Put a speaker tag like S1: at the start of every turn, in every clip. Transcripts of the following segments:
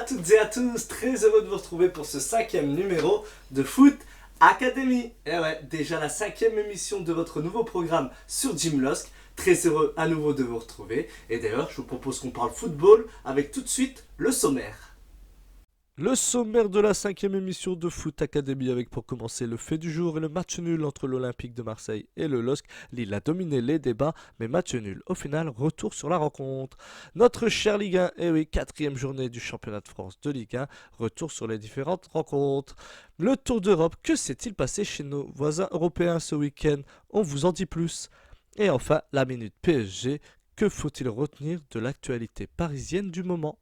S1: toutes et à tous, très heureux de vous retrouver pour ce 5e numéro de Foot Academy. Et ouais, déjà la 5e émission de votre nouveau programme sur Jim Losk. Très heureux à nouveau de vous retrouver. Et d'ailleurs, je vous propose qu'on parle football avec tout de suite le sommaire. Le sommaire de la 5e émission de Foot Academy avec pour commencer le fait du jour et le match nul entre l'Olympique de Marseille et le LOSC. Lille a dominé les débats, mais match nul. Au final, retour sur la rencontre. Notre cher Ligue 1, et oui, 4e journée du championnat de France de Ligue 1, retour sur les différentes rencontres. Le Tour d'Europe, que s'est-il passé chez nos voisins européens ce week-end? On vous en dit plus. Et enfin, la minute PSG, que faut-il retenir de l'actualité parisienne du moment?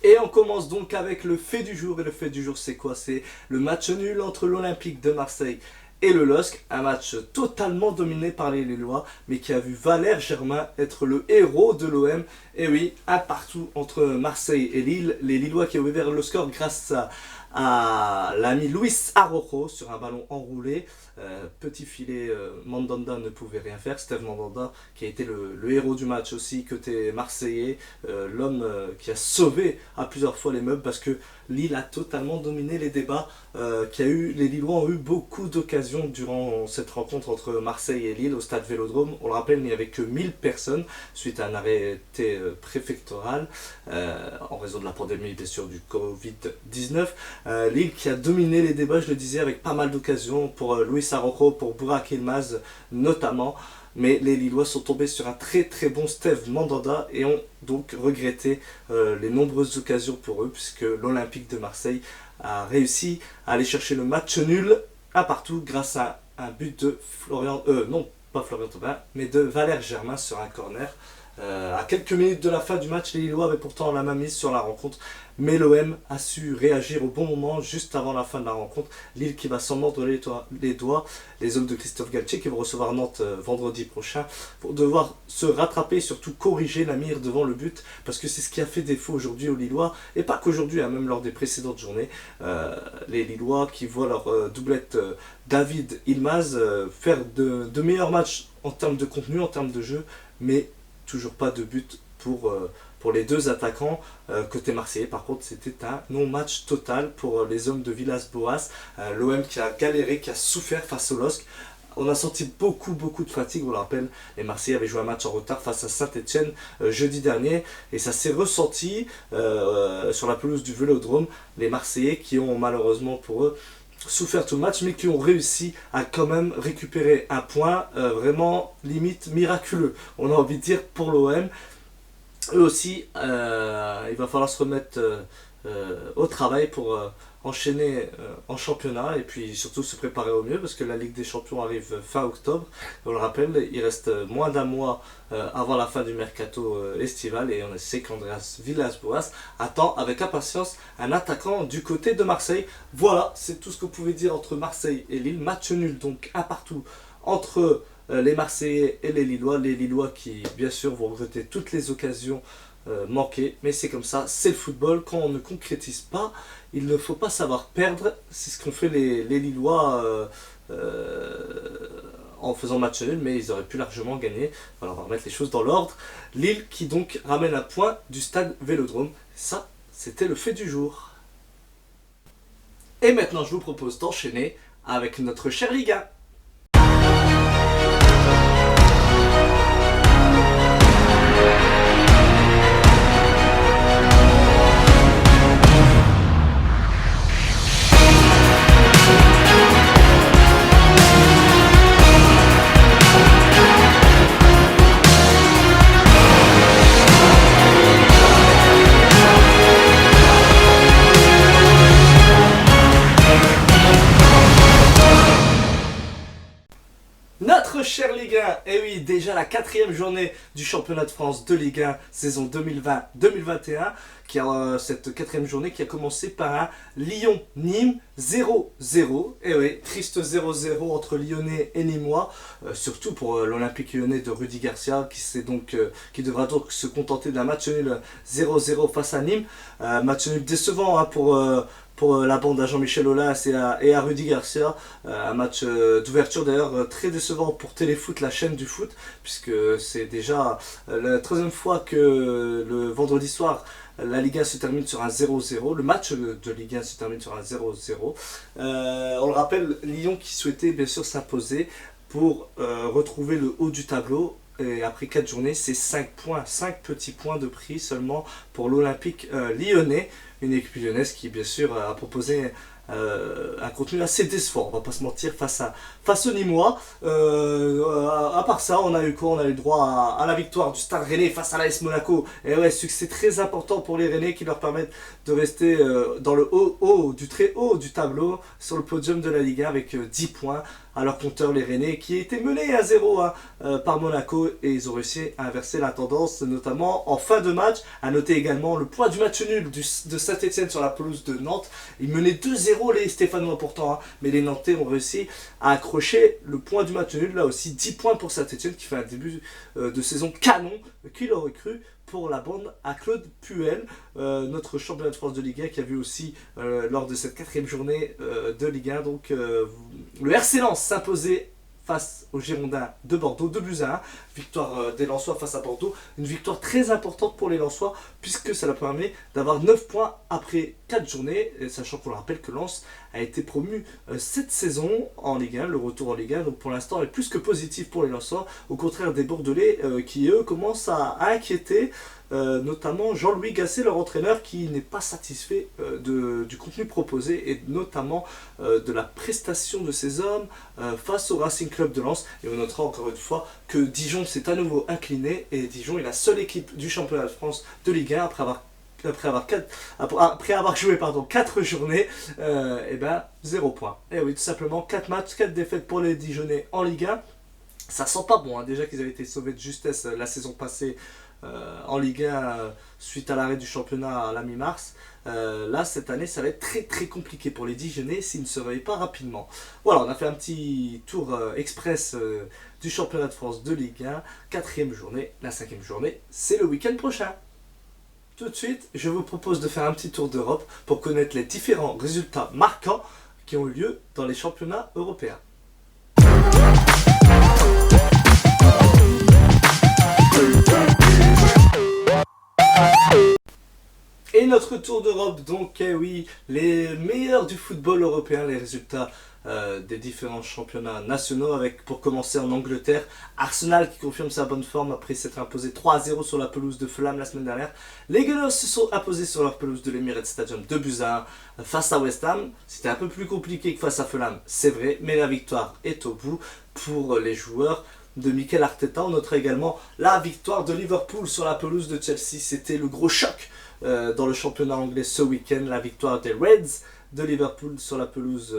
S1: Et on commence donc avec le fait du jour. Et le fait du jour, c'est quoi? C'est le match nul entre l'Olympique de Marseille et le LOSC. Un match totalement dominé par les Lillois, mais qui a vu Valère Germain être le héros de l'OM. Et oui, un partout entre Marseille et Lille. Les Lillois qui ont ouvert le score grâce à l'ami Luis Araujo sur un ballon enroulé. Petit filet, Mandanda ne pouvait rien faire. Steve Mandanda qui a été le héros du match aussi, côté marseillais, l'homme qui a sauvé à plusieurs fois les meubles parce que Lille a totalement dominé les débats. Les Lillois ont eu beaucoup d'occasions durant cette rencontre entre Marseille et Lille au stade Vélodrome. On le rappelle, il n'y avait que 1000 personnes suite à un arrêté préfectoral en raison de la pandémie, bien sûr, du Covid-19. Lille qui a dominé les débats, je le disais, avec pas mal d'occasions pour Luis Araujo, pour Burak Yilmaz notamment. Mais les Lillois sont tombés sur un très très bon Steve Mandanda et ont donc regretté les nombreuses occasions pour eux, puisque l'Olympique de Marseille a réussi à aller chercher le match nul à partout grâce à un but de Florian Thauvin, mais de Valère Germain sur un corner. À quelques minutes de la fin du match, les Lillois avaient pourtant la main mise sur la rencontre, mais l'OM a su réagir au bon moment, juste avant la fin de la rencontre. Lille qui va s'en mordre les doigts. Les hommes de Christophe Galtier qui vont recevoir Nantes vendredi prochain vont devoir se rattraper et surtout corriger la mire devant le but, parce que c'est ce qui a fait défaut aujourd'hui aux Lillois, et pas qu'aujourd'hui, même lors des précédentes journées. Les Lillois qui voient leur doublette David Yilmaz faire de meilleurs matchs en termes de contenu, en termes de jeu, mais toujours pas de but pour les deux attaquants. Côté marseillais, par contre, c'était un non-match total pour les hommes de Villas-Boas. L'OM qui a galéré, qui a souffert face au LOSC. On a senti beaucoup de fatigue. On le rappelle, les Marseillais avaient joué un match en retard face à Saint-Etienne jeudi dernier. Et ça s'est ressenti sur la pelouse du Vélodrome. Les Marseillais qui ont malheureusement pour eux souffert tout le match, mais qui ont réussi à quand même récupérer un point vraiment limite miraculeux, on a envie de dire, pour l'OM. Eux aussi, il va falloir se remettre au travail pour enchaîner en championnat et puis surtout se préparer au mieux, parce que la Ligue des Champions arrive fin octobre. On le rappelle, il reste moins d'un mois avant la fin du mercato estival, et on sait qu'Andreas Villas-Boas attend avec impatience un attaquant du côté de Marseille. Voilà, c'est tout ce que vous pouvez dire entre Marseille et Lille. Match nul donc un partout entre les Marseillais et les Lillois qui bien sûr vont regretter toutes les occasions manquées, mais c'est comme ça, c'est le football. Quand on ne concrétise pas, il ne faut pas savoir perdre. C'est ce qu'ont fait les Lillois en faisant match nul, mais ils auraient pu largement gagner. Voilà, on va remettre les choses dans l'ordre. Lille qui donc ramène un point du stade Vélodrome. Ça, c'était le fait du jour. Et maintenant, je vous propose d'enchaîner avec notre chère Ligue 1. Notre chère Ligue 1, et oui, déjà la 4e journée du championnat de France de Ligue 1, saison 2020-2021, qui a cette 4e journée qui a commencé par un Lyon-Nîmes 0-0. Et oui, triste 0-0 entre Lyonnais et Nîmois, surtout pour l'Olympique Lyonnais de Rudy Garcia, qui devra donc se contenter d'un match nul 0-0 face à Nîmes. Match nul décevant pour la bande à Jean-Michel Aulas et à Rudy Garcia. Un match d'ouverture d'ailleurs très décevant pour Téléfoot, la chaîne du foot, puisque c'est déjà la 13e fois que le vendredi soir La Ligue 1 se termine sur un 0-0. Le match de Ligue 1 se termine sur un 0-0. On le rappelle, Lyon qui souhaitait bien sûr s'imposer pour retrouver le haut du tableau. Et après 4 journées, c'est 5 points, 5 petits points de prix seulement pour l'Olympique lyonnais. Une équipe lyonnaise qui bien sûr a proposé un contenu assez décevant, on va pas se mentir, face aux Nîmois. À part ça, on a eu quoi? On a eu droit à la victoire du Stade Rennais face à l'AS Monaco. Et ouais, succès très important pour les Rennais qui leur permettent de rester dans le très haut du tableau, sur le podium de la Ligue 1 avec 10 points à leur compteur, les Rennais qui étaient menés à 0 par Monaco, et ils ont réussi à inverser la tendance, notamment en fin de match. À noter également le point du match nul de Saint-Etienne sur la pelouse de Nantes. Ils menaient 2-0 les Stéphanois pourtant, mais les Nantais ont réussi à accrocher le point du match nul. Là aussi 10 points pour Saint-Etienne qui fait un début de saison canon, qui l'aurait cru, pour la bande à Claude Puel, notre championnat de France de Ligue 1, qui a vu aussi lors de cette 4e journée de Ligue 1 donc le RC Lens s'imposer face aux Girondins de Bordeaux, 2-1, victoire des Lensois face à Bordeaux, une victoire très importante pour les Lensois puisque ça leur permet d'avoir 9 points après 4 journées, et sachant qu'on le rappelle que Lens a été promu cette saison en Ligue 1, le retour en Ligue 1, donc pour l'instant est plus que positif pour les Lensois, au contraire des Bordelais qui eux commencent à inquiéter, notamment Jean-Louis Gasset, leur entraîneur, qui n'est pas satisfait du contenu proposé et notamment de la prestation de ses hommes face au Racing Club de Lens. Et on notera encore une fois que Dijon s'est à nouveau incliné, et Dijon est la seule équipe du championnat de France de Ligue 1 après avoir joué 4 journées, et 0 points. Et oui, tout simplement 4 matchs, 4 défaites pour les Dijonnais en Ligue 1. Ça sent pas bon, déjà qu'ils avaient été sauvés de justesse la saison passée en Ligue 1 suite à l'arrêt du championnat à la mi-mars. Là, cette année, ça va être très très compliqué pour les Dijonnais s'ils ne se réveillent pas rapidement. Voilà, on a fait un petit tour express du championnat de France de Ligue 1, 4e journée. La 5e journée, c'est le week-end prochain. Tout de suite, je vous propose de faire un petit tour d'Europe pour connaître les différents résultats marquants qui ont eu lieu dans les championnats européens. Et notre tour d'Europe, donc, oui, les meilleurs du football européen, les résultats des différents championnats nationaux, avec pour commencer en Angleterre, Arsenal qui confirme sa bonne forme après s'être imposé 3-0 sur la pelouse de Fulham la semaine dernière. Les Gunners se sont imposés sur leur pelouse de l'Emirates Stadium 2-1 face à West Ham. C'était un peu plus compliqué que face à Fulham, c'est vrai, mais la victoire est au bout pour les joueurs de Mikel Arteta. On notera également la victoire de Liverpool sur la pelouse de Chelsea. C'était le gros choc dans le championnat anglais ce week-end, la victoire des Reds de Liverpool sur la pelouse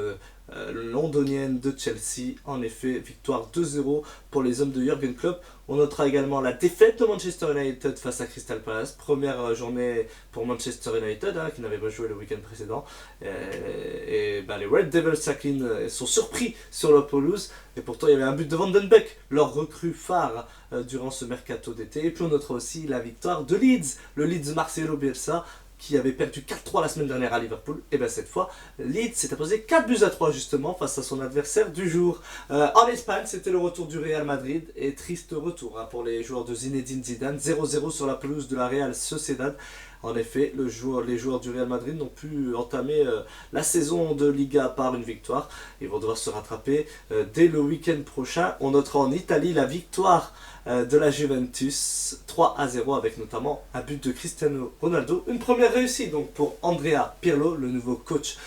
S1: londonienne de Chelsea. En effet, victoire 2-0 pour les hommes de Jürgen Klopp. On notera également la défaite de Manchester United face à Crystal Palace. Première journée pour Manchester United, qui n'avait pas joué le week-end précédent. Et les Red Devils s'inclinent, sont surpris sur leur pelouse. Et pourtant, il y avait un but de Van den Beek, leur recrue phare durant ce mercato d'été. Et puis on notera aussi la victoire de Leeds, le Leeds de Marcelo Bielsa, qui avait perdu 4-3 la semaine dernière à Liverpool. Et bien cette fois, Leeds s'est imposé 4-3 justement face à son adversaire du jour. En Espagne, c'était le retour du Real Madrid, et triste retour pour les joueurs de Zinedine Zidane, 0-0 sur la pelouse de la Real Sociedad. En effet, les joueurs du Real Madrid n'ont pu entamer la saison de Liga par une victoire. Ils vont devoir se rattraper dès le week-end prochain. On notera en Italie la victoire de la Juventus 3-0 avec notamment un but de Cristiano Ronaldo. Une première réussite donc pour Andrea Pirlo, le nouveau coach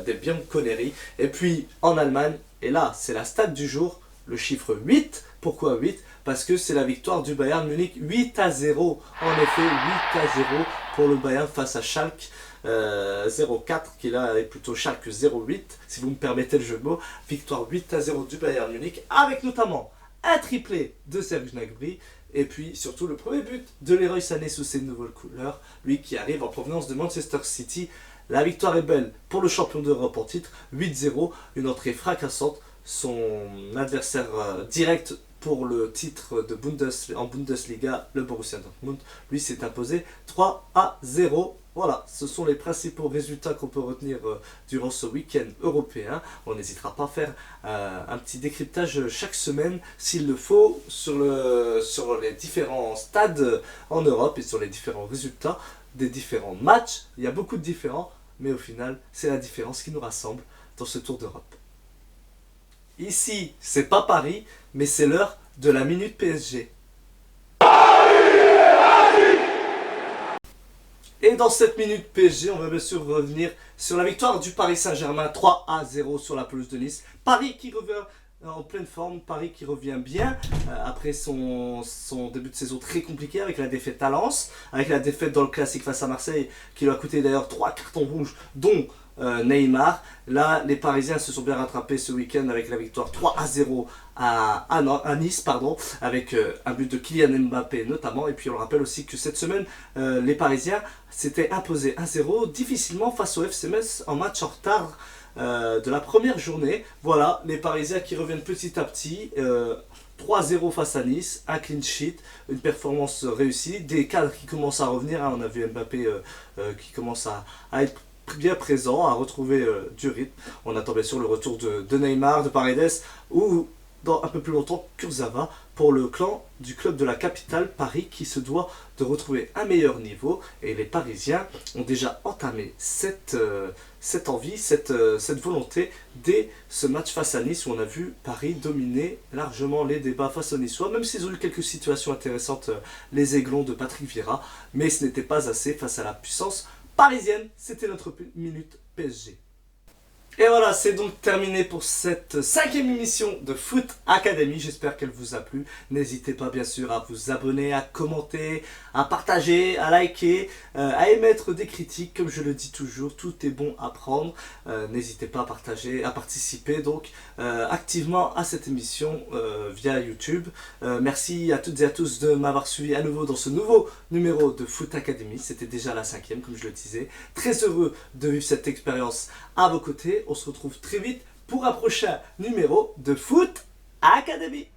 S1: des Bianconeri. Et puis en Allemagne, et là c'est la stat du jour, le chiffre 8. Pourquoi 8? Parce que c'est la victoire du Bayern Munich 8-0. En effet, 8-0 pour le Bayern face à Schalke 0-4, qui là est plutôt Schalke 0-8, si vous me permettez le jeu de mots. Victoire 8-0 du Bayern Munich, avec notamment un triplé de Serge Gnabry, et puis surtout le premier but de Leroy Sané sous ses nouvelles couleurs, lui qui arrive en provenance de Manchester City. La victoire est belle pour le champion d'Europe en titre, 8-0, une entrée fracassante. Son adversaire direct pour le titre en Bundesliga, le Borussia Dortmund, lui s'est imposé 3-0. Voilà, ce sont les principaux résultats qu'on peut retenir durant ce week-end européen. On n'hésitera pas à faire un petit décryptage chaque semaine, s'il le faut, sur les différents stades en Europe et sur les différents résultats des différents matchs. Il y a beaucoup de différents, mais au final, c'est la différence qui nous rassemble dans ce Tour d'Europe. Ici, c'est pas Paris, mais c'est l'heure de la Minute PSG. Et dans cette Minute PSG, on va bien sûr revenir sur la victoire du Paris Saint-Germain 3-0 sur la pelouse de Nice. Paris qui revient en pleine forme, Paris qui revient bien après son début de saison très compliqué avec la défaite à Lens, avec la défaite dans le classique face à Marseille qui lui a coûté d'ailleurs 3 cartons rouges dont Neymar. Là, les Parisiens se sont bien rattrapés ce week-end avec la victoire 3-0 à Nice, avec un but de Kylian Mbappé notamment. Et puis on le rappelle aussi que cette semaine, les Parisiens s'étaient imposés 1-0 difficilement face au FC Metz en match en retard de la première journée. Voilà, les Parisiens qui reviennent petit à petit. 3-0 face à Nice, un clean sheet, une performance réussie, des cadres qui commencent à revenir. On a vu Mbappé qui commence à être bien présent, à retrouver du rythme. On attend bien sûr le retour de Neymar, de Paredes ou dans un peu plus longtemps Kurzawa pour le clan du club de la capitale, Paris, qui se doit de retrouver un meilleur niveau. Et les Parisiens ont déjà entamé cette envie, cette volonté dès ce match face à Nice où on a vu Paris dominer largement les débats face aux Niçois, même s'ils ont eu quelques situations intéressantes, les Aiglons de Patrick Vieira, mais ce n'était pas assez face à la puissance parisienne. C'était notre Minute PSG. Et voilà, c'est donc terminé pour cette 5e émission de Foot Academy. J'espère qu'elle vous a plu. N'hésitez pas bien sûr à vous abonner, à commenter, à partager, à liker, à émettre des critiques. Comme je le dis toujours, tout est bon à prendre. N'hésitez pas à partager, à participer donc activement à cette émission via YouTube. Merci à toutes et à tous de m'avoir suivi à nouveau dans ce nouveau numéro de Foot Academy. C'était déjà la 5e, comme je le disais. Très heureux de vivre cette expérience à vos côtés. On se retrouve très vite pour un prochain numéro de Foot Academy.